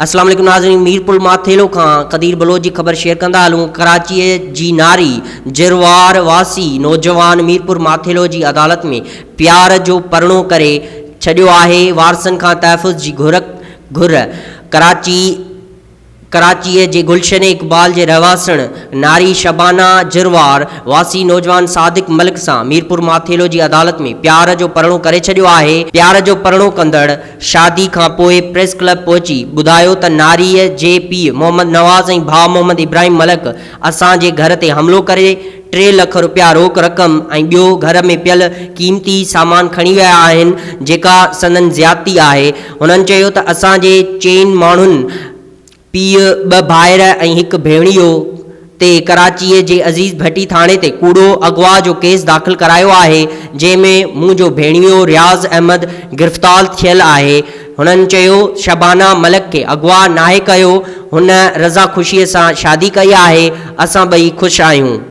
अस्सलाम वालेकुम नाज़रीन, मीरपुर माथेलो खां क़दीर बलोच जी ख़बर शेयर कंदा हलूं। कराची जी नारी जिरवार वासी नौजवान मीरपुर माथेलो जी अदालत में प्यार जो परणो करे छॾियो आहे। वारसनि खां तहफ़ुज़ जी घुर कराची जे गुलशन इक़बाल जे रहवासण नारी शबाना जिरवार वासी नौजवान सादिक मलिक सां मीरपुर माथेलो जी अदालत में प्यार जो परणो करे छॾियो आहे। प्यार जो परणो कंदड़ शादी खां पोइ प्रेस क्लब पहुची ॿुधायो त नारीअ जे पीउ मोहम्मद नवाज़ ऐं भाउ मोहम्मद इब्राहिम मलिक असांजे घर ते हमिलो करे 3 लख रुपया रोक रक़म ऐं ॿियो घर में पियल क़ीमती सामान खणी विया आहिनि, जेका संदन ज़्यादती आहे। हुननि चयो त असांजे 4 माण्हुनि पीउ 2 भाइर ऐं 1 भेणियो ते कराची जे अज़ीज़ भट्टी थाणे ते कूड़ो अगवा जो केस दाख़िल करायो आहे, जंहिंमें मुंहिंजो भेणियो रियाज़ अहमद गिरफ़्तार थियल आहे। हुननि चयो शबाना मलिक खे अगवा नाहे कयो, हुन रज़ा ख़ुशीअ सां शादी कई आहे। असां ॿई ख़ुशि आहियूं।